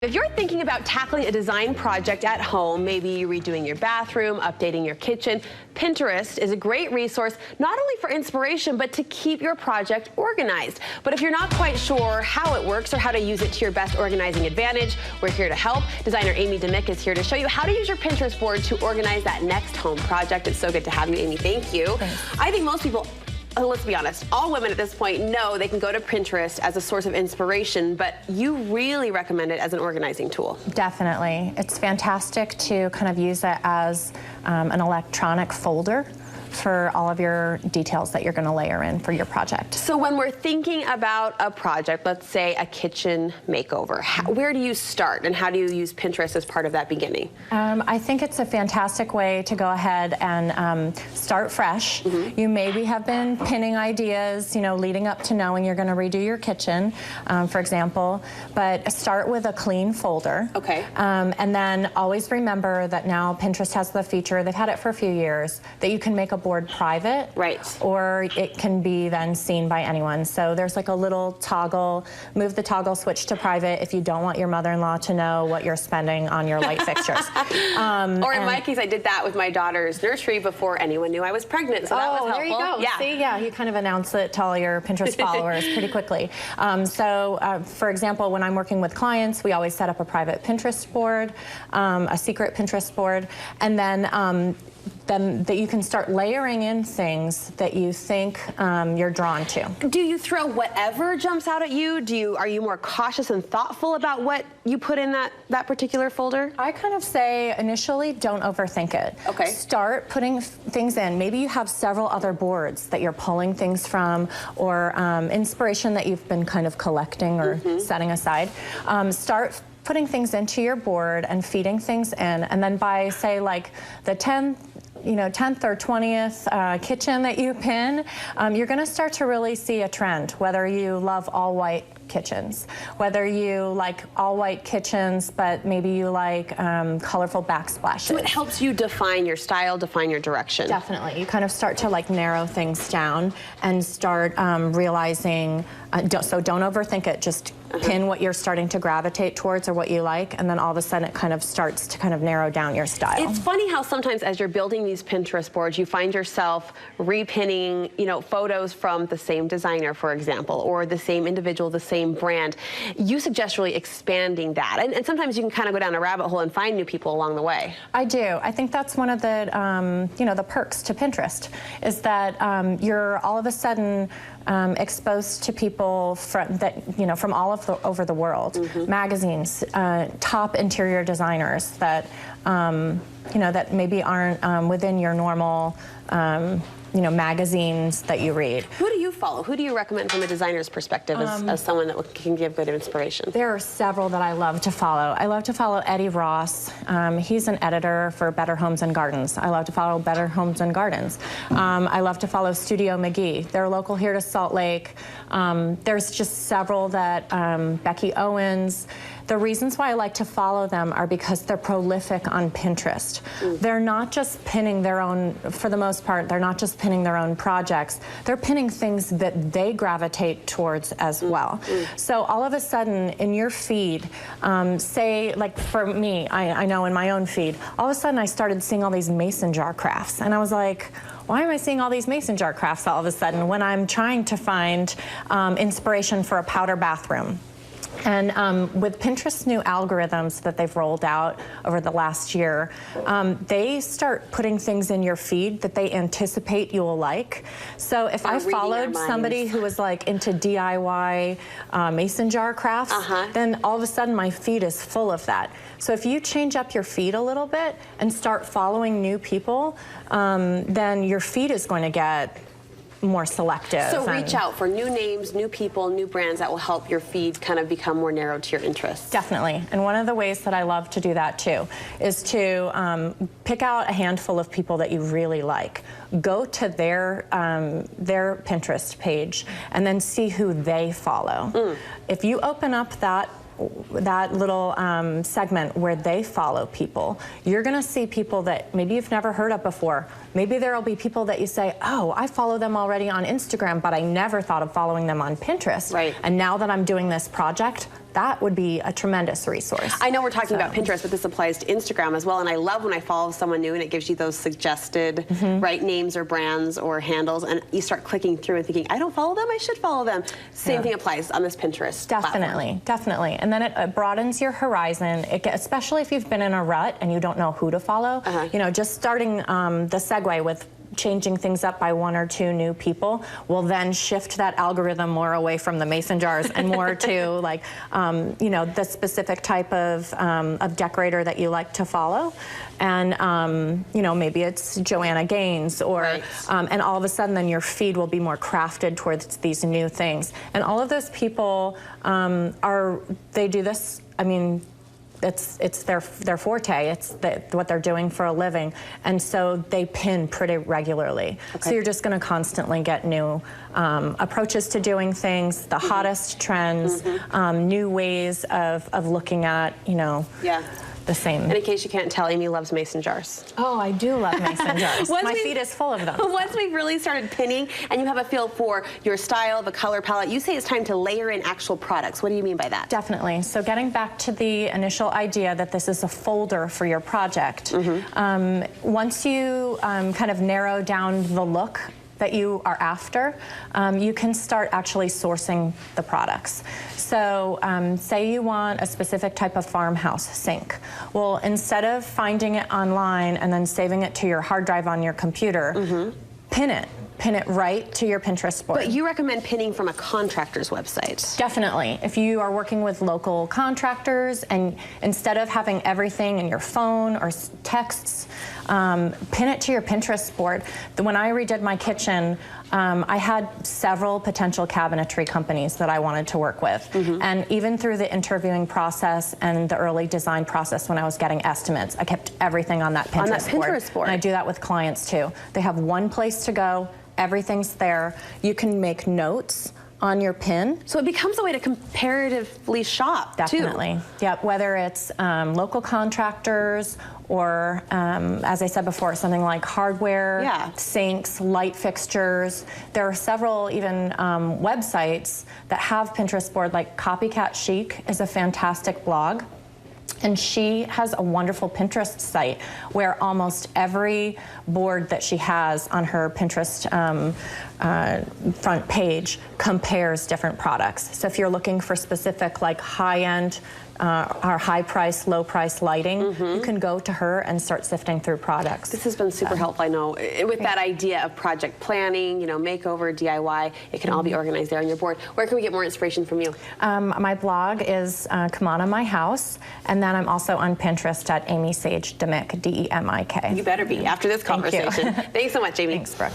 If you're thinking about tackling a design project at home, maybe redoing your bathroom, updating your kitchen, Pinterest is a great resource not only for inspiration, but to keep your project organized. But if you're not quite sure how it works or how to use it to your best organizing advantage, we're here to help. Designer Amy Demick is here to show you how to use your Pinterest board to organize that next home project. It's so good to have you, Amy. Thank you. Thanks. I think most people, let's be honest, all women at this point know they can go to Pinterest as a source of inspiration, but you really recommend it as an organizing tool. Definitely. It's fantastic to kind of use it as an electronic folder for all of your details that you're going to layer in for your project. So when we're thinking about a project, let's say a kitchen makeover, where do you start and how do you use Pinterest as part of that beginning? I think it's a fantastic way to go ahead and start fresh. You maybe have been pinning ideas, leading up to knowing you're going to redo your kitchen, for example, but start with a clean folder. Okay. And then always remember that now Pinterest has the feature, they've had it for a few years, that you can make a board private, right, or it can be then seen by anyone. So there's like a little toggle, move the toggle switch to private if you don't want your mother-in-law to know what you're spending on your light fixtures. Or in my case, I did that with my daughter's nursery before anyone knew I was pregnant, so that was helpful. There you go. Yeah. See, yeah, you kind of announce it to all your Pinterest followers pretty quickly. For example, when I'm working with clients, we always set up a private Pinterest board, a secret Pinterest board, and then that you can start layering in things that you think you're drawn to. Do you throw whatever jumps out at you? Are you more cautious and thoughtful about what you put in that particular folder? I kind of say initially, don't overthink it. Okay. Start putting things in. Maybe you have several other boards that you're pulling things from, or inspiration that you've been kind of collecting or setting aside. Start putting things into your board and feeding things in, and then by, say, like the 10th or 20th kitchen that you pin, you're going to start to really see a trend, whether you love all white kitchens, whether you like all white kitchens, but maybe you like colorful backsplashes. So it helps you define your style, define your direction. Definitely. You kind of start to like narrow things down and start realizing, so don't overthink it, just pin what you're starting to gravitate towards or what you like, and then all of a sudden it kind of starts to kind of narrow down your style. It's funny how sometimes as you're building these Pinterest boards, you find yourself repinning, photos from the same designer, for example, or the same individual, the same brand. You suggest really expanding that, and sometimes you can kind of go down a rabbit hole and find new people along the way. I do. I think that's one of the, the perks to Pinterest, is that you're all of a sudden exposed to people from all over the world, magazines, top interior designers that that maybe aren't within your normal magazines that you read. Who do you follow? Who do you recommend from a designer's perspective as someone that can give good inspiration? There are several that I love to follow. I love to follow Eddie Ross. He's an editor for Better Homes and Gardens. I love to follow Better Homes and Gardens. I love to follow Studio McGee. They're local here to Salt Lake. There's just several that, Becky Owens. The reasons why I like to follow them are because they're prolific on Pinterest. They're not just pinning their own, for the most part, they're not just pinning their own projects. They're pinning things that they gravitate towards as well. So all of a sudden in your feed, say like for me, I know in my own feed, all of a sudden I started seeing all these mason jar crafts, and I was like, why am I seeing all these mason jar crafts all of a sudden when I'm trying to find inspiration for a powder bathroom? And with Pinterest's new algorithms that they've rolled out over the last year, they start putting things in your feed that they anticipate you will like. So if I followed somebody who was like into DIY mason jar crafts, then all of a sudden my feed is full of that. So if you change up your feed a little bit and start following new people, then your feed is going to get more selective. So reach out for new names, new people, new brands that will help your feed kind of become more narrow to your interests. Definitely. And one of the ways that I love to do that too is to pick out a handful of people that you really like. Go to their Pinterest page and then see who they follow. If you open up that little segment where they follow people, you're going to see people that maybe you've never heard of before. Maybe there will be people that you say, oh, I follow them already on Instagram, but I never thought of following them on Pinterest. Right. And now that I'm doing this project, that would be a tremendous resource. I know we're talking about Pinterest, but this applies to Instagram as well. And I love when I follow someone new and it gives you those suggested right names or brands or handles, and you start clicking through and thinking, I don't follow them, I should follow them. Same thing applies on this Pinterest platform. Definitely. And then it broadens your horizon, especially if you've been in a rut and you don't know who to follow. You know, just starting the segue with changing things up by 1 or 2 new people will then shift that algorithm more away from the mason jars and more to like, you know, the specific type of decorator that you like to follow. And, you know, maybe it's Joanna Gaines or, and all of a sudden then your feed will be more crafted towards these new things. And all of those people they do this, I mean, it's their forte. It's what they're doing for a living, and so they pin pretty regularly. So you're just going to constantly get new approaches to doing things, the hottest trends, new ways of looking at, you know, the same. And in case you can't tell, Amy loves mason jars. Oh, I do love mason jars. My feed is full of them. Once we've really started pinning and you have a feel for your style, the color palette, you say it's time to layer in actual products. What do you mean by that? Definitely. So getting back to the initial idea that this is a folder for your project, once you kind of narrow down the look that you are after, you can start actually sourcing the products. So say you want a specific type of farmhouse sink. Well, instead of finding it online and then saving it to your hard drive on your computer, pin it. Pin it right to your Pinterest board. But you recommend pinning from a contractor's website? Definitely. If you are working with local contractors and instead of having everything in your phone or texts, pin it to your Pinterest board. When I redid my kitchen, I had several potential cabinetry companies that I wanted to work with. And even through the interviewing process and the early design process when I was getting estimates, I kept everything on that Pinterest board. And I do that with clients too. They have one place to go. Everything's there. You can make notes on your pin. So it becomes a way to comparatively shop, Definitely. Yep, whether it's local contractors or, as I said before, something like hardware, sinks, light fixtures. There are several even websites that have Pinterest board, like Copycat Chic is a fantastic blog. And she has a wonderful Pinterest site where almost every board that she has on her Pinterest front page compares different products. So if you're looking for specific like high-end or high-price, low-price lighting, you can go to her and start sifting through products. This has been super helpful, I know. With that idea of project planning, you know, makeover, DIY, it can all be organized there on your board. Where can we get more inspiration from you? My blog is Come On My House, and then I'm also on Pinterest at Amy Sage Demik, D-E-M-I-K. You better be after this conversation. Thank you. Thanks so much, Amy. Thanks, Brooke.